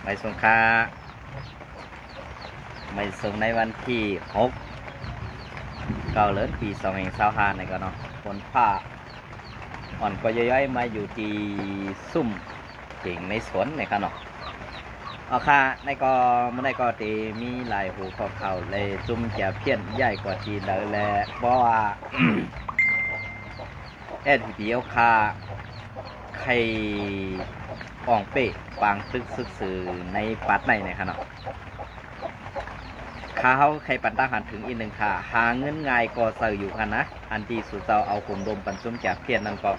ไปส่งค่าไม่ส่งในวันที่6เก้าเดือนปี2025นี่ก็เนาะฝนฟ้าอ่อนก็ย้อยๆมาอยู่ที่ซุ่มเก่งในสวนนี่ครับเนาะเอาค่ะในก็เมื่อในก็ตีมีหลายหูเขาเลยซุ่มจะเพี้ยนใหญ่กว่าทีเลยแหละเพราะว่า แอดพีเอาค่ะใครอ่องเป๊ะปางตึกซึกสื่อในปัดในนะครับเนาะข้าวใครปันตั้งหันถึงอีกหนึ่งค่ะหาเงินง่ายก็เสืออยู่ค่ะนะอันที่สุดเจ้าเอาห่มลมปันซุ้มแจกเพี้ยนนั่นก็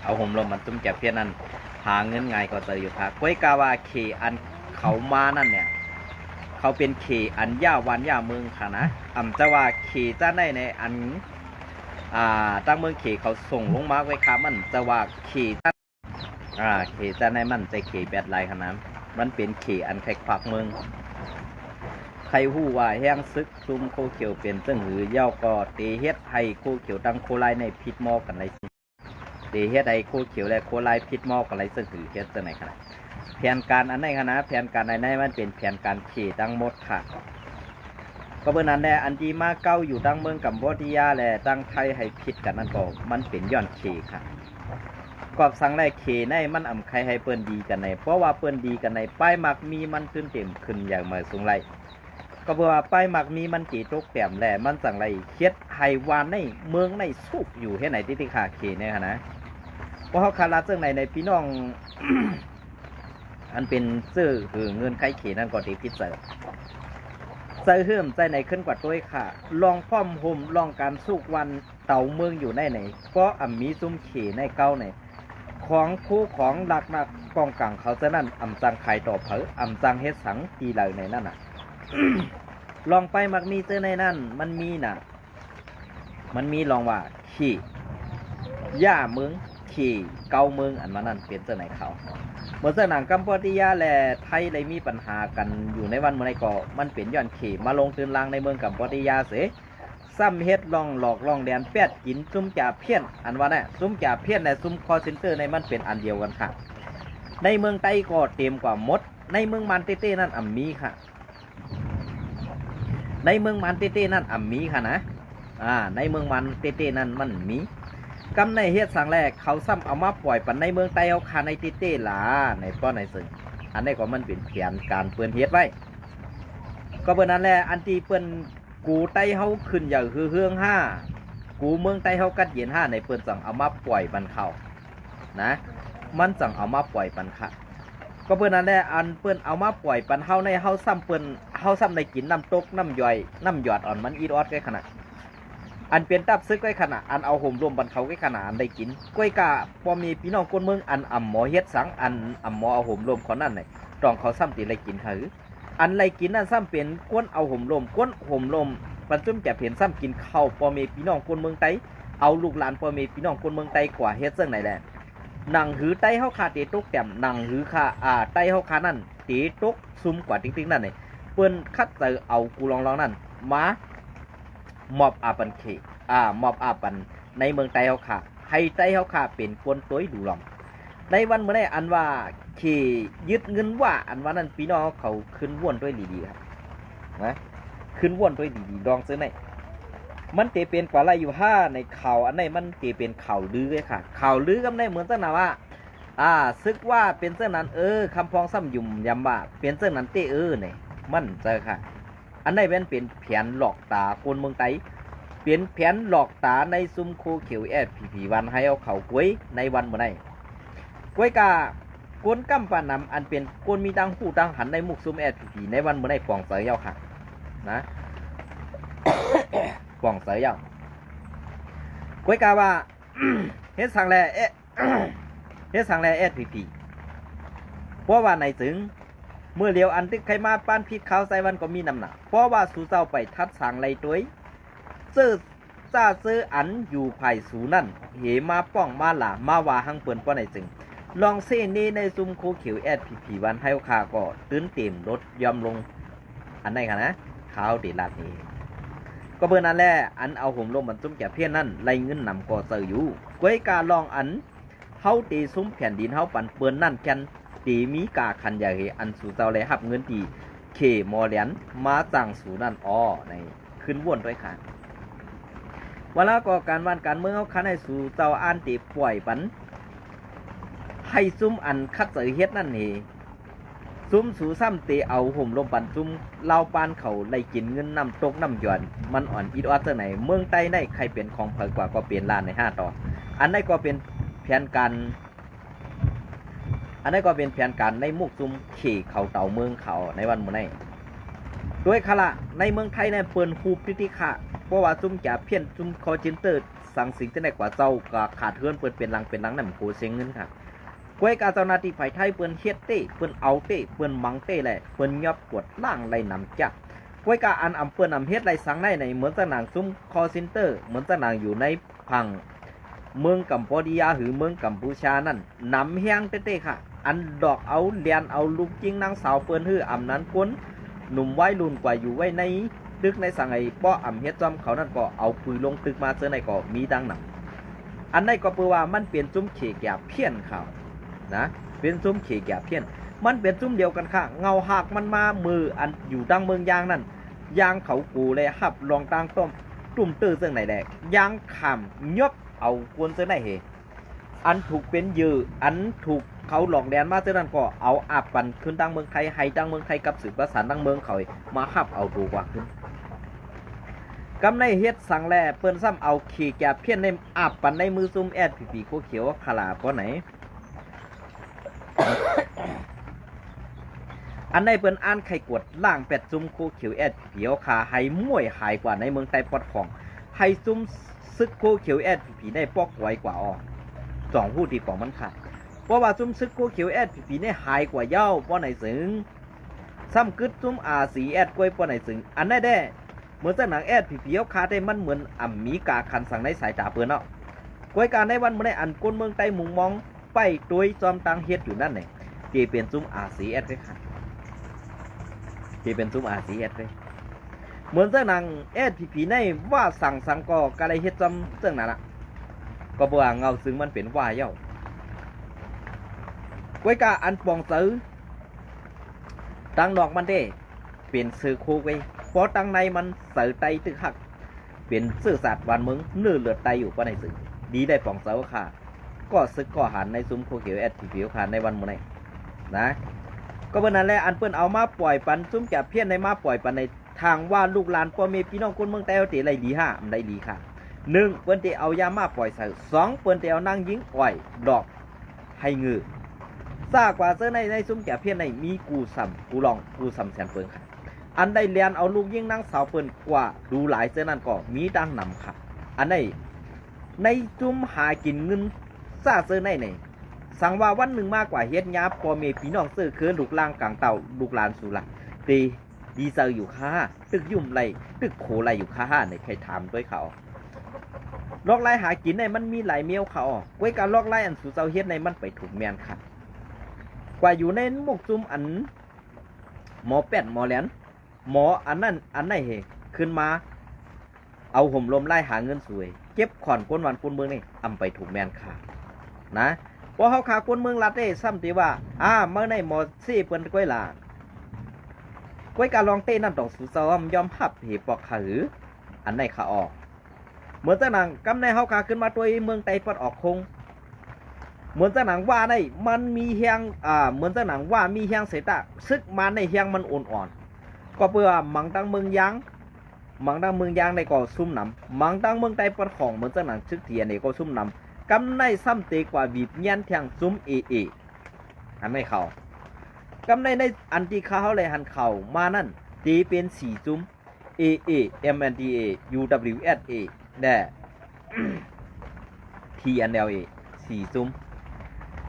เอาห่มลมปันซุ้มแจกเพี้ยนนั่นหาเงินง่ายก็เสืออยู่ค่ะก้อยกาวาเคอันเขามานั่นเนี่ยเขาเป็นเคอันย่าวันย่าเมืองค่ะนะจะว่าเคจ้าในอันตั้งเมืองเคเขาส่งลงมาไว้ค่ะมันจะว่าเคจ้าเคจ้าในมันใจเคแบดไลค่ะนะมันเป็นเคอันใครควักเมืองใครหู้ว่าแห้งซึกซุ่มโคเขียวเป็นซึ่งหือเย้าก็เตเฮ็ดให้โคเขียวดังโคไลในพิษหม้อกันไรเตเฮ็ดให้โคเขียวและโคไลพิษหม้อกันไรซึ่งหือเฮ็ดจังไหนครับแผนการอันไหนครับนะแผนการอันไหนมันเป็นแผนการขี่ดังหมดค่ะก็เมื่อนั้นแหละอันที่มาเก้าอยู่ดังเมืองกัมพูชาแหละดังไทยให้พิษกันนั่นก็มันเป็นย้อนขี่ค่ะกอบสั่งแรกขี่ในมันอ่ำใครให้เปิ้นดีกันในเพราะว่าเปิ้นดีกันในป้ายมักมีมันขึ้นเต็มขึ้นอย่างเมื่อสูงไรก็เพราะว่าป้ายมักมีมันจีตกแต้มแหละมันสั่งไรเคียดไฮวานในเมืองในสุกอยู่ให้ไหนที่ขาขี่เนี่ยค่ะนะเพราะเขาคาราเรื่องในพี่น้อง อันเป็นซื้อคือเงินไขเขนั่นก็ดีพิเศษใส่เฮื่มใจไหนขึ้นกว่าตัวค่ะลองพร้อมห่มลองการสุกวันเต่าเมืองอยู่ในไหนก็มีซุ้มเขในเก้าไหนของคู่ของหลักนักกองกลางเขาจะนั่นจังไข่ต่อเผอจังเฮ็ดสังตีเหล่าในนั่นน่ะ ลองไปมักมีเจอในนั่นมันมีน่ะมันมีลองว่าขี่ย่าเมืองขี่เกาเมืองอันมานั่นเปลี่ยนเจอไหนเขาเมื่อหนังกัมพูชาและไทยเลยมีปัญหากันอยู่ในวันเมื่อไรก็มันเป็นย้อนขี่มาลงตื่นลางในเมืองกัมพูชาเสียซ้ำเฮ็ดลองหลอกลองแดนแปดกินซุ่มจ่าเพี้ยนอันว่าเนี่ยซุ่มจ่าเพี้ยนในซุ่มคอเซ็นเตอร์ในมันเป็นอันเดียวกันค่ะในเมืองไต้ก็เต็มกว่ามดในเมืองมันเต้ๆนั่นมีค่ะในเมืองมันเต้ๆนั่นมีค่ะนะในเมืองมันเต้ๆนั่นมันมีกำในเฮ็ดสั่งแรกเขาซ้ำเอามาปล่อยปันในเมืองไต้เอาคาในเต้ๆหล่ะในป้อนในซึ่งอันนี้ก็มันเป็นแผนการเปิ้นเฮ็ดไว้ก็เปิ้นนั้นแหละอันที่เปิ้นกูไต้เฮาขึ้นอย่างคือเฮืองห้ากูเมืองไต้เฮากัดเย็นห้าในเปิ้นสั่งเอามาปล่อยปันเขานะมันสั่งเอามาปล่อยปันค่ะก็เปิ้นนั้นแหละอันเปิ้นเอามาปล่อยปันเฮาในเฮาซ้ำเปิ้นเฮาซ้ำในกินน้ำตกน้ำย่อยน้ำหยอดอ่อนมันอีดออดใกล้ขนาดอันเป็นตับซึกไว้ขนาดอันเอาห่มรวมบันเขาไว้ขนาดอันได้กินก้อยกาพอมีพี่น้องคนเมืองอันหมอเฮ็ดสังอันหมอเอาห่มรวมคนนั่นเลยตองเขาซ้ำตีไรกินหืออันไรกินนั่นซ้ำเป็นก้นเอาห่มรวมก้นห่มรวมบรรจุจะเพียนซ้ำกินข้าวพอมีพี่น้องคนเมืองไต้เอาลูกหลานพอมีพี่น้องคนเมืองไต้กว่าเฮ็ดซึ่งไหนแหละหนังหือไต้เฮาคาเตตกแต้มหนังหือคาไต้เฮาคานั่นเตตกซุ่มกว่าติ๊งๆนั่นเลยเปิ้นคัดเจอเอากูลองนั่นมาหมอบอาปันเคมอบอาปันในเมืองไต้เฮาค่ะให้ไต้เฮาค่ะเป็นคนตัวดูหลอมในวันเมื่อไรอันว่าขี่ยึดเงินว่าอันว่านั้นพี่น้องเขาขึ้นว่นด้วยดีๆครับนะขึ้นว่นด้วยดีๆดองซื้อในมันเตเป็นกว่าไรอยู่ห้าในข่าวอันไหนมันเตเป็นข่าวลือเลยค่ะข่าวลือก็ได้เหมือนเส้นน่ะว่าซึกว่าเป็นเส้นนั้นคำพองซ้ำยุ่มยำว่าเป็นเส้นนั้นเตเนี่ยมันเจอค่ะอันไหนเป็นแผนหลอกตาคนเมืองไต้เปลี่ยนแผนหลอกตาในซุ้มโคเขียวผีวันให้เอาเขากล้วยในวันเมื่อไรกล้วยกากวนกั้มปานำอันเป็นกวนมีดังหูดังหันในมุกซุ้มผีในวันเมื่อไรปองเสยยาวค่ะนะ ปองเสยยาวกล้วยกาว่า เฮ็ดสั่งแลเฮ็ดสั่งแลผีเพราะว่าในถึงเมื่อเลียวอันตึกใครมาป้านพิษเขาใส่วันก็มีน้ำหนักเพราะว่าสู่เจ้าไปทัดสั่งไรตัวซื้อจ้าซื้ออันอยู่ภายสูนั่นเหมาป้องมาหล่ามาว่าหังเปิ่นป้อนในจึงลองเส้นนี้ในซุมโคเขียวผีวันให้คาก็ตื้นเต็มรถยอมลงอันไหนกันนะข้าวตีลาดนี้ก็เปิ่นนั่นแหละอันเอาห่มลมมันซุ่มแก่เพี้ยนนั่นไล่เงินนำก่อเสืออยู่ก้อยกาลองอันเฮาตีซุ้มแผ่นดินเฮาปั่นเปิ่นนั่นแกน ตีมีกาคันใหญ่อันสู่เจ้าเลยหับเงินตีเคมอเหรียญมาจังสู่นั่นในขึ้นวนด้วยค่ะเวลาก่อการวันการเมืองเขาคันให้สู่เจ้าอันตีปล่อยปันให้ซุ่มอันคัดเสยเฮ็ดนั่นเองซุ่มสู่ซ้ำเตเอาห่มลมปันซุ่มเล่าปานเขาไล่กินเงินนำตกน้ำหย่อนมันอ่อนอิดออดเท่าไหนเมืองใต้ได้ใครเป็นของเผยกว่าก็เปลี่ยนล้านใน5 ต่ออันนี้ก็เป็นแผนการในมุกซุ่มขี่เขาเต่าเมืองเขาในวันมื้อนี้โดยขละในเมืองไทยในเปิ้นฮูปิติคะเพราะว่าซุ่มจะเพี้ยนซุ่มคอจินเตอร์สั่งสิ่งที่ได้กว่าเจ้าก็ขาดเทือนเปิ้นเป็นหลังนั่นมันโกเสียเงินค่ะกวยกาเจ้าหน้าที่ฝ่ายไทยเปิ้นเฮ็ดเต้เปิ้นเอาเต้เปิ้นมังเต้แหละเปิ้นยอบกวดล่างไล่นำจักกวยกาอันเปิ้นเฮ็ดไล่สังได้ในเหมือนตะหนังซุ่มคอซินเตอร์เหมือนตะหนังอยู่ในพังเมืองกัมพูชาหรือเมืองกัมพูชานั่นนำแห้งเต้ค่ะอันดอกเอาเลียนเอาลูกจริงนางสาวเปิ้นฮื้ออำนั้นคนหนุ่มไว้รุ่นกว่าอยู่ไว้ในตึกในสังไอ้ป้อเฮ็ดจอมเขานั่นก็เอาปืนลงตึกมาเจอในก็มีดังหนังอันนี้ก็เปว่ามันเปลี่ยนจุ้มเขแก่เพี้ยนเขานะเป็นซุ้มเขแก่เพี้ยนมันเป็นซุ้มเดียวกันค่ะเงาหักมันมามืออันอยู่ดังเมืองยางนั่นยางเขากูเลยหับลองตังต้มตุ่มตื้อเสื่องไหนแดกยางขำยบเอากวนเสื่องไหนเฮอันถูกเป็นยืออันถูกเขาหลอกแดนมาเสื่องนั้นก็เอาอาบปั่นขึ้นดังเมืองไทยให้ดังเมืองไทยกับสืบประสานดังเมืองเขามาหับเอาดูกว่าขึ้นกำในเฮ็ดสั่งแลเปิ้นซ้ำเอาเขแก่เพี้ยนในอาบปั่นในมือซุ้มแอดผีโคเขียวขลาป้อไหนอันในเปิ้นอ่านไข่กวดล่างเป็ดซุ่มโคเขียวแอดเขียวขาให้ม่วยหายกว่าในเมืองใต้ปอดของให้ซุ่มซึกโคเขียวแอดผีได้ปอกไวกว่าสองผู้ที่ปองมันขาดเพราะว่าซุ่มซึกโคเขียวแอดผีได้หายกว่าเย้าป้อไหนสึงซ้ำกึดซุ่มอาสีแอดกล้วยป้อไหนสึงอันได้เหมือนจะหนังแอดผีเขียวขาได้มันเหมือนมีกาคันสั่งในสายตาเปิ้นเนาะกล้วยการในวันมื้อในอันก้นเมืองใต้มุงมองไปโดยจอมตังเฮ็ดอยู่นั่นเนี่ยที่เป็นซุ้มRCSเลยค่ะที่เป็นซุ้มRCSเลยเหมือนเจ้านางSPPในว่าสั่งก็กะไรเฮ็ดจำเจ้านั่นล่ะก็บ่ว่าเงาซึ่งมันเป็นว่าเย้าไว้กะอันปองซื้อตังดอกมันเด้เป็นซื้อโคไว้เพราะตังในมันเสือไตตึกหักเป็นซื่อสัตย์วันมึงเนื้อเลือดไตอยู่ก็ในสื่อดีได้ปองซื้อค่ะก็ซึกก็หันในซุ้มโคเขียวSPPค่ะในวันมื้อนี้นะก็เมื่อนั้นแหละอันเปิ้นเอามาปล่อยปันซุ้มแก่เพี้ยนในมาปล่อยปันในทางว่าลูกหลานพ่อแม่พี่น้องคนเมืองใต้เอาเตะไรดีมันได้ดีค่ะ1เปิ้นเตะเอายามาปล่อยใส่2เปิ้นเตะเอานางยิงอ้อยดอกให้งือซากว่าเสื้อในซุ้มแก่เพี้ยนในมีกูซ้ำกูลองกูซ้ำแสนเปิ้นค่ะอันได้เรียนเอาลูกยิงนางสาวเปิ้นกว่าดูหลายเสื้อนั้นก็มีดังนำค่ะอันในซุ้มหากินเงินซาเสื้อในสั่งว่าวันหนึ่งมากกว่าเฮ็ดยาพอเมพี่น้องซื้อคือลูกล่างกลางเต่าลูกหลานสุละตีดีเซอร์อยู่ค่าตึกยุ่มไรตึกโขไรอยู่ค่าในใครถามด้วยเขาลอกไล่หากินในมันมีหลายเมียวเขาไว้การลอกไล่อันสู่เซาเฮ็ดในมันไปถูกแมนค่ะกว่าอยู่ในมุกซุ่มอันหมอเป็ดหมอแหลนหมออันนั้นอันไหนเฮขึ้นมาเอาห่มลมไล่หาเงินสวยเก็บขอนก้นวันก้นเมืองนี่อำไปถูกแมนค่ะนะพอเขาขาคนเมืองลัดได้ซ้ำตีว่าเมื่อในหมอซี่เปิ้นก้อยลากล้วยการลองเต้นั่นต้องสู่ซ้อมยอมหับเหปอกขืออันในขาออกเหมือนเจ้าหนังกำในเขาขาขึ้นมาตัวเมืองไต้ปอดออกคงเหมือนเจ้าหนังว่าในมันมีเฮียงเหมือนเจ้าหนังว่ามีเฮียงเสตะซึกมาในเฮียงมันอ่อนก็เพื่อมังตั้งเมืองยางในก็ซุ่มนำมังตั้งเมืองไต้ปอดของเหมือนเจ้าหนังซึกเทียนในก็ซุ่มนำกำในซ้ำเตกว่าบีบยันเทียงซุ้มอันไม่เขากำในอันที่เขาเลยหันเข่ามานั่นตีเป็น4ซุ้มMNDA UWSA แน่ TNLA 4ซุ้ม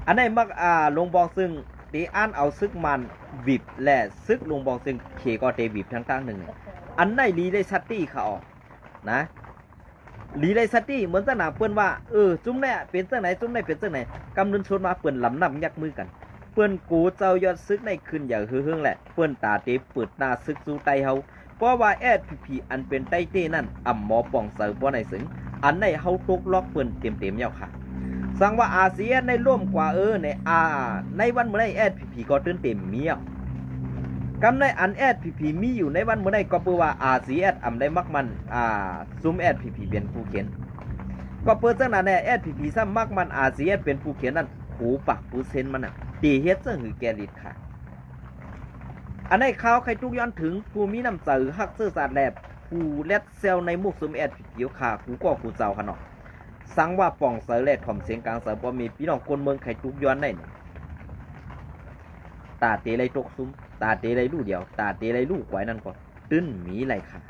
อันในมักลงบองซึ่งตีอ่านเอาซึกมันบีบและซึกลงบองซึ่งเคก็เตบีบทั้งตั้งหนึ่งอันในลีได้ชัตตี้เขาออกนะลีไรสตี้เหมือนสนามเปิ้นว่าจุ้มเนี่ยเป็นเจ้าไหนจุ้มไหนเป็นเจ้าไหนกำนันชนมาเปิ้นลำนำยักมือกันเปิ้นกูเจ้ายอดซึกในคืนอย่างเฮืองแหละเปิ้นตาเตเปิดหน้าซึกสู้ไตเฮาเพราะว่าSPPอันเป็นไตเต้นั่นหมอป่องเสือบ่ในสึงอันในเฮาตกล็อกเปิ้นเต็มๆยาวค่ะ สั่งว่าอาเซียนในร่วมกว่าในวันเมื่อไรSPPก็ตื่นเต็มเมียกำในอันSPPมีอยู่ในวันเมื่อไรก็เพื่อว่าอาเซียนอำได้มักมันซุ่มSPPเป็นผู้เขียนก็เปิดตั้งแต่SPPซ้ำมักมันอาเซียนเป็นผู้เขียนนั่นหูปักผู้เซนมันตีเฮ็ดซะหือแกลิดค่ะอันในข่าวใครทุกย้อนถึงผู้มีน้ำใจฮักซื่อสัตย์แลบผู้เล็ดเซลในมุกซุ่มSPPค่ะกูก็กูเจ้าขนาดสั่งว่าป่องเสือแลดถ่อมเสียงกลางเสือบ่มีพี่น้องคนเมืองไข่ทุกย้อนได้ตาเตะไรตกซุ้มตาเตะไรลูกเดียวตาเตะไรลูกไว้นั่นก็ตื้นหมีไรค่ะ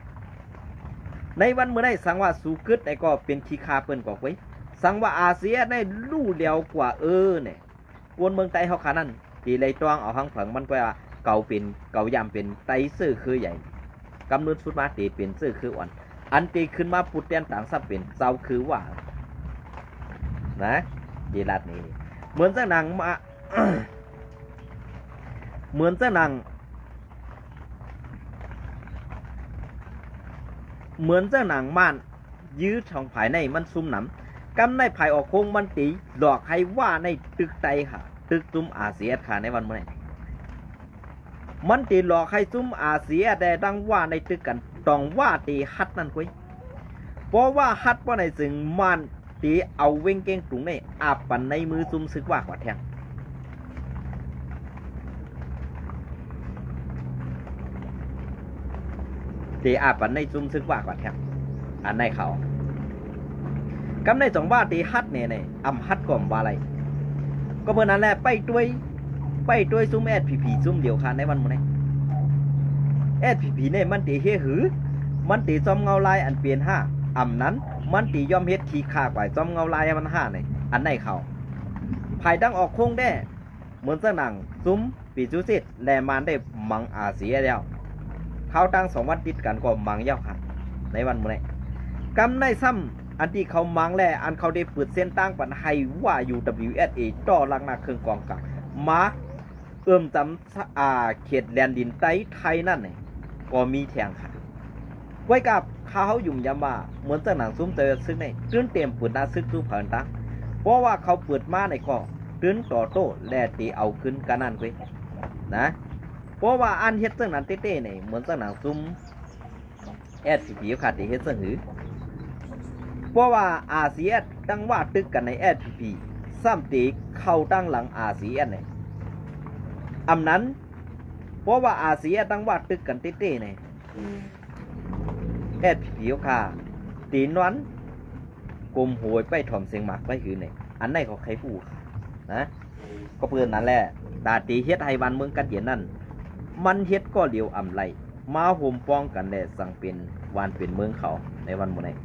ในวันเมื่อได้สั่งว่าสูกึดไอ้ก็เป็นขี้คาเปิ้นก็ไว้สั่งว่าอาเซียนได้ลูกเดียวกว่าเนี่ยคนเมืองไต้เฮาขานั่นตีไรตวงเอาหังผังมันก็ว่าเก่าเป็นเก่ายามเป็นไตซื่อคือใหญ่กำเนิดสุดมาตีเป็นซื่อคืออ่อนอันตีขึ้นมาปุดเตียนต่างซับเป็นเจ้าคือว่านะดีลัดนี่เหมือนเจ้าหนังมา เหมือนเจ้าหนังม่านยื้อช่องภายในมันซุ่มหนำกำในภายออกโค้งมันตีหลอกให้ว่าในตึกไตค่ะตึกซุ่มอาเซียค่ะในวันเมื่อไหร่มันตีหลอกให้ซุ่มอาเซียแต่ดังว่าในตึกกันต้องว่าตีฮัดนั่นคุยเพราะว่าฮัดว่าในซึ่งมันตีเอาเว้งเก้งตุงในอาปันในมือซุ่มซึกว่ากว่าแทงตีอาปันในซุ่มซึกว่ากว่าแทงอันในเขากำในสองว่าตีฮัดเนี่ยอำฮัดก่อมว่าอะไรก็เมื่อนั้นแหละไปด้วยซุ่มSPPซุ่มเดียวกันในวันเมื่อไหร่SPPเนี่ยมันตีเฮหือมันตีจอมเงาลายอันเปลี่ยนห้าอำนั้นมันตียอมเฮ็ดขี้ขากว่าจอมเงาลายมันห้าเนี่ยอันในเขาภายดังออกโค้งได้เหมือนเสื้อหนังซุ้มปีจุสิตแลมันได้มังอาเซียแล้วเขาตั้ง2 วันติดกันก็มังยาวค่ะในวันเมื่อไหร่กำในซ้ำอันที่เขามังแลอันเขาได้เปิดเส้นตั้งปันให้ว่า UWSA ต่อลังนาเครื่องกองกับมาจำเขตแดนดินใต้ไทยนั่นเนี่ยก็มีแทงค่ะไว้กับเขายุ่มยำว่าเหมือนเจ้าหนังซุ้มเจอซึกในตื้นเต็มปืนดาซึกตู้ผ่านตาเพราะว่าเขาเปิดมาในก็ตื้นต่อโต้แลตีเอาขึ้นกันนั่นเว้ยนะเพราะว่าอันเฮ็ดเจ้าหนังเต้ๆเนี่ยเหมือนเจ้าหนังซุ้มSPPขาดที่เฮ็ดเสื้อหือเพราะว่าอาเซียนตั้งว่าตึกกันใน SPP ซ้ำตีเข้าตั้งหลังอาเซียนเนี่ยอำนั้นเพราะว่าอาเซียนตั้งว่าตึกกันเต้ๆเนี่ยSPPค่ะตีนวันกลมหวยไปถ่อมเสียงหมากไปหือเนี่ยอันไหนเขาใครพูดนะก็เพื่อนนั่นแหละตาตีเฮ็ดให้วันเมืองกันเย็นนั่นมันเฮ็ดก็เดียวอำไรมาโฮมป้องกันแหละสั่งเป็นวันเป็นเมืองเขาในวันมื้อนี้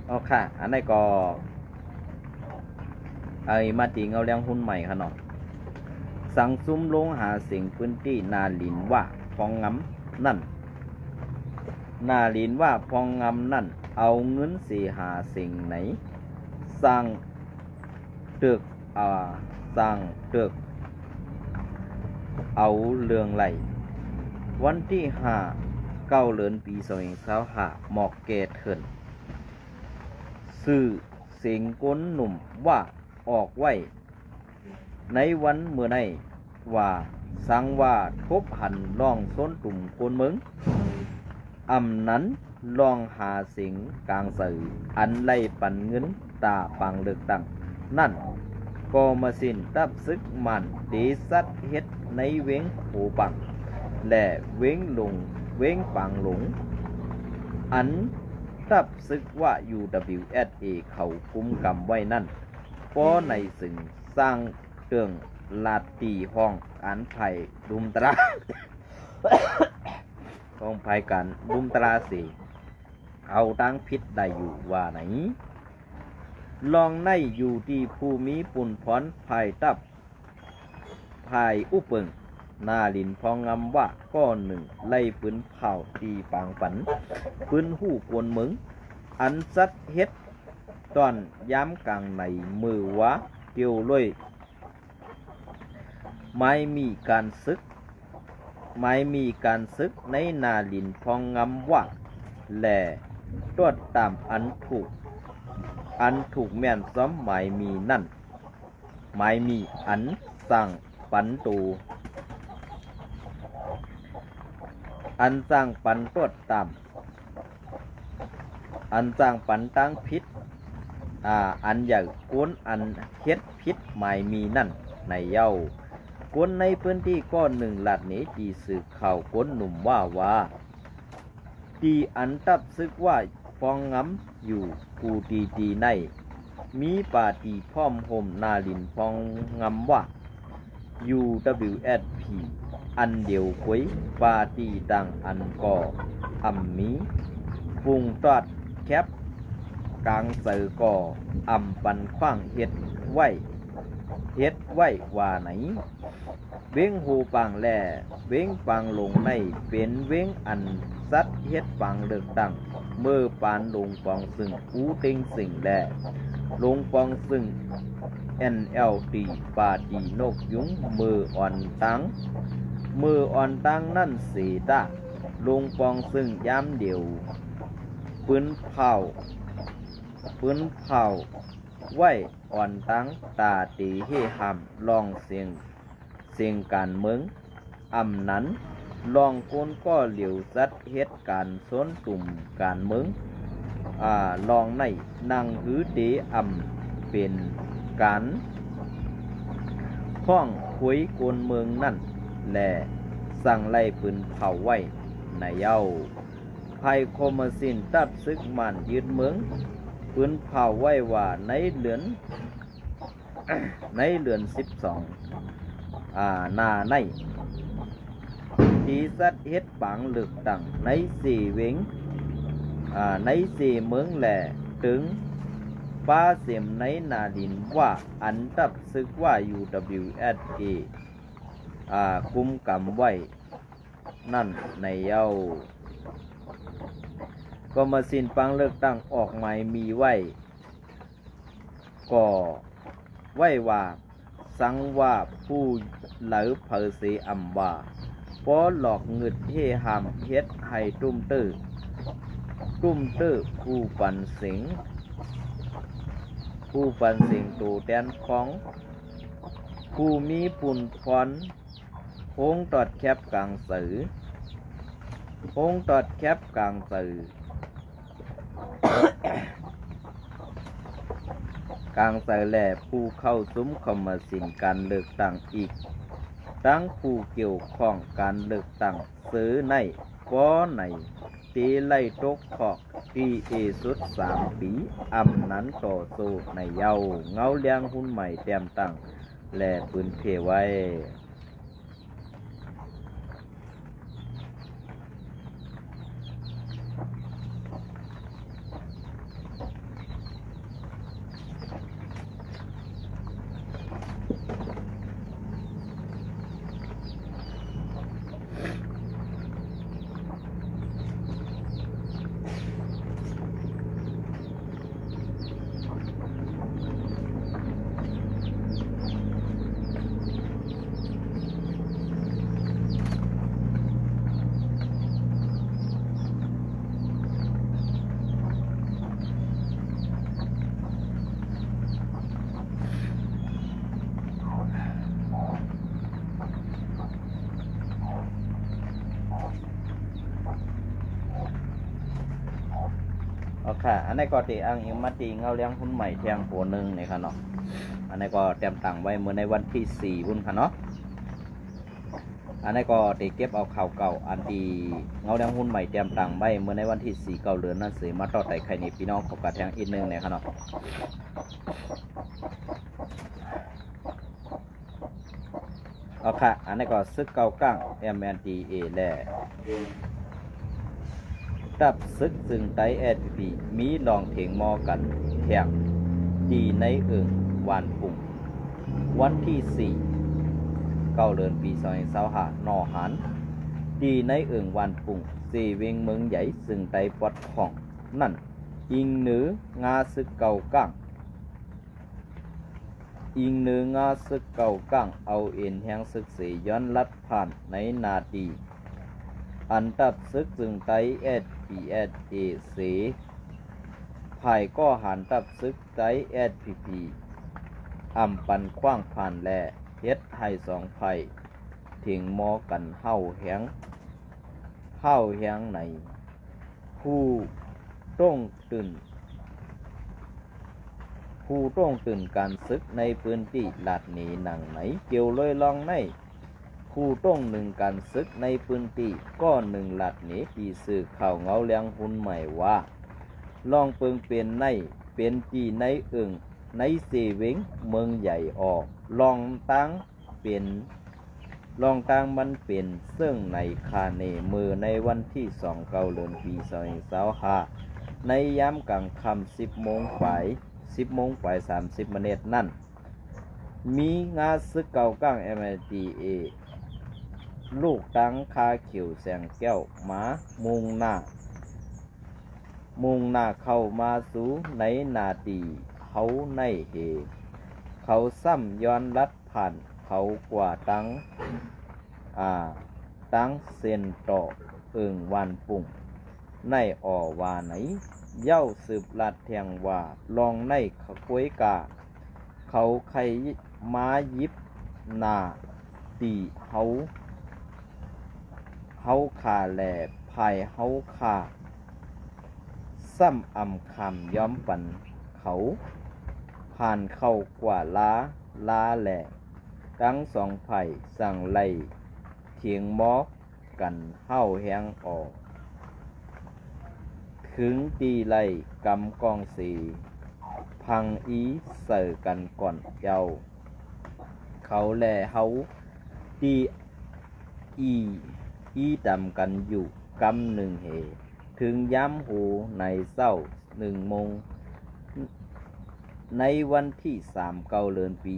เอาค่ะอันนี้ก็มาตีเงาเลี้ยงหุ้นใหม่ค่ะเนาะสั่งซุ้มลงหาเสียงพื้นที่นาลินว่าพองงำนั่นนาลินว่าพองงำนั่นเอาเงินสีหาสิ่งไหนสร้างตึกเอาเรื่องไหลวันที่5 9 เดือนปี2025หมอกเกตเถินสื่อเสียงก้นหนุ่มว่าออกไว้ในวันเมื่อในว่าสังว่าทบหันลองส้นตุ่มคนเมืองอำนั้นลองหาเสียงกลางสื่ออันไล่ปันเงินตาปังเลือกตั้งนั่นก็มาสิ้นตับซึกมันตีสัดเฮ็ดในเวงหูปัง และเว้งลงเว้งปังหลงอันตับซึกว่า UWSA เขากุมกำไว้นั่นป้อในสึงสร้างเตืองลาตีห้องอันไผ่ดุมตรา ห้องไผ่กันดุมตราสีเอาตั้งพิษได้อยู่ว่าไหนลองในอยู่ที่ภูมิปุ่นพรภายตับภายอุปึงนาลินพองงำว่าก้อนหนึ่งไล่ปืนเผาตีปางฝันปืนหู้กวนมึงอันซัดเฮ็ดตอนย้ำกลางในมือวะเกี่ยวเลยไม่มีการซึกในนาลินพองงำว่าแหล่ตรวจตามอันถูกแม่นซ้อมหมายมีนั่นหมายมีอันสั่งปันตูอันสั่งปันตรวจตามอันสั่งปันตั้งพิษอันอย่างกวนอันเฮ็ดพิษหมายมีนั่นในเย้ากวนในพื้นที่ก้อนหนึ่งหลัดนี้จีสื่อข่าวกวนหนุ่มว่าตีอันตับซึกว่าฟองงำอยู่กูตีในมีป่าตีพร้อมห่มนาลินฟองงำว่า UWSP อันเดียวคุยป่าตีดังอันก่ออัมมีฟุงตอดแคบกลางเสือก่ออัมปันขว้างเฮ็ดไว้ว่าไหนเว้งหูปังแล่เว้งปังลงในเป็นเว้งอันซัดเฮ็ดปังเลือกตั้งเมื่อปานลงปองซึ่งอูเต็งสิ่งแล่ลงปองซึ่ง NLT ปาตีนกยุงมืออ่อนตังนั่นสีตาลงปองซึ่งย้ำเดียวปืนเผาไว้อ่อนตังตาตีเฮหำลองเสียงการเมืองอำนั้นลองคนก็เหลียวซัดเหตุการณ์ซ้นตุ่มการเมืองลองในนางหือเดอำเป็นการข้องคุยกนเมืองนั่นแหละสั่งไล่ปืนเผาไว้ในเย้าภัยโคมสินตัดซึกมันยืดเมืองปืนเผาไว้ว่าในเดือน 12นาในที่สัดเฮ็ดปังเลือกตั้งใน4เวงใน4เมืองแหล่ถึงป้าเสียมในนาดินว่าอันตับซึกว่า UWSA กุมกำไว้นั่นในเย้าก็มาสินปังเลือกตั้งออกหมายมีไว้ก็ไว้ว่าสังว่าผู้เหลือเผอเสอัมว่าพอหลอกเงิดเฮหามเฮ็ดให้ตุ้มตื้อผู้ปันสิงตูแดนของผู้มีปุ่นพรโค้งตอดแคบกลางสื่อกลางใส่แหล่ผู้เข้าซุ้มคอมมาสินการเลือกตั้งอีกตั้งผู้เกี่ยวข้องการเลือกตั้งซื้อในก้อในตีไล่ตกขอกที่สุด3 ปีอำนั้นต่อสู้ในเย้าเงาเลี้ยงหุ้นใหม่เตรียมตั้งแหล่ปืนเพไว้ค่ะอันนี้ก็ตีอ้างอิงมาตีเงาเลี้ยงหุ้นใหม่เทียงหัวหนึ่งนี่ค่ะเนาะอันนี้ก็เตรียมตั้งไว้เมื่อในวันที่4พุ่นค่ะเนาะ อันนี้ก็ได้เก็บเอาข่าวเก่าอันที่เงาแดงหุ้นใหม่เตรียมตังไว้เมื่อในวันที่4เดือนนั้นสิมาต่อไต่ไข่นี่พี่น้องขอกระแทงอีกนึงเนี่ยครับเนาะเอาค่ะอันนี้ก็ซึกเก่าก้าง MNDA แล่ตับซึกซึ่งไต SPP มีลองเถียงมอกันแข่งดีในวันปุ่งวันที่4เดือนปี2025นอหันดีในวันปุ่งสี่เวงเมืองใหญ่ซึ่งไตปอดของนั่นอิงเหนืองาซึกเก่าก้างอิงเหนืองาซึกเก่าก้างเอาเอ็นแห่งศึกเสย้อนลัดผ่านในนาดีอันตับซึกซึ่งไต SPSA เสภายก็หันตับซึกไต SPP อำปันคว้างผ่านแลเฮ็ดให้สองไผ่ถิงมอกันเฮาแหงในผู้ต้องตื่นการซึกในพื้นที่ลาดหนีหนังไหนเกี่ยวเลยลองในผู้ต้องหนึ่งการซึกในพื้นที่ก็หนึ่งลาดหนีปีสื่อข่าวเงาเลี้ยงหุ่นใหม่ว่าลองเปิงเป็นในเป็นจีในในเซเวงเมืองใหญ่ออกลองตั้งมันเป็นซึ่งในคาเนมือในวันที่2เดือนปี2025ในย้ำกลางค่ำ10 โมงฝ่าย30 นาทีนั่นมีงาซึกเก่าก้าง MLDA ลูกตั้งคาเขียวแสงแก้วม้ามุงหน้าเข้ามาสู่ในนาดีเขาในเหเขาซ้ำย้อนลัดผ่านเขากว่าตั้งเส้นต่อวันปุ่งในว่าไหนเย้าสืบลัดแทงว่าลองในขะกวยกาเขาใครมายิบนาตีเขาขาแหล่ภายเขาขาซ้ำคำย้อมปันเขาผ่านเข้ากว่าล้าแหล่ทั้งสองไผ่สั่งไล่เถียงมอกกันเฮ้าแหงออกถึงตีไล่กำกองสีพังอีเสิร์กันก่อนเจ้าเขาแลเฮาตีดำกันอยู่กำหนึ่งเหถึงย้ำหูในเศร้า1 โมงในวันที่3เดือนปี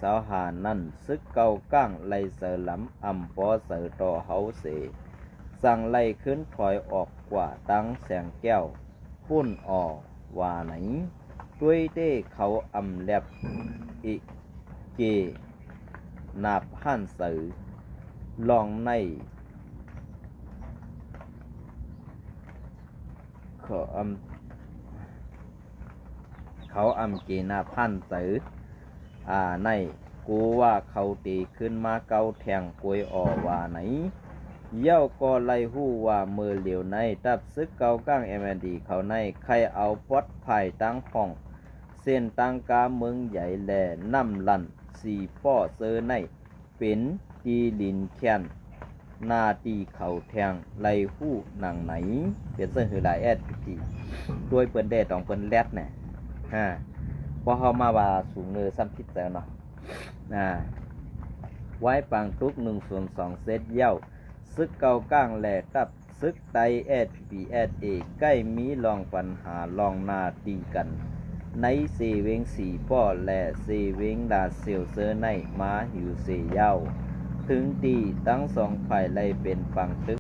2025นั่นซึกเก่าก้างไล่เสือหลำปอเสือต่อเฮาเสสั่งไล่ขึ้นถอยออกกว่าตั้งแสงแก้วพุ่นออกว่าไหนด้วยเต้เขาแลบอิเกนาบหันเสือลองในเขาเกนาพันเสือในกูว่าเขาตีขึ้นมาเกาแทงกวยว่าไหนเย้าก็ไล่หู้ว่ามือเหลียวในตับซึกเกาก้าง MND เขาในใครเอาปอดไผ่ตั้งห้องเส้นตั้งกาเมืองใหญ่แหล่น้ำลันสีป้อเซอในเป็นตีลินแคนนาตีเขาแทงไล่หู้หนังไหนเป็นเสื้อหือหลายทีด้วยเปิ้นแดดต้องเปิ้นแรดเนี่ยพอเขามาว่าสูงเนื้อซ้ำพิษแล้วเนาะไว้ปังตุก1/2 เซตเย้าซึกเก่าก้างแหล่ตับซึกไต SPSA ใกล้มีลองปัญหาลองนาตีกันในเซเวง4ป้อและเซเวงดาเซลเซอร์ในมาหิวเซเย้าถึงตีทั้งสองฝ่ายไล่เป็นปังตึก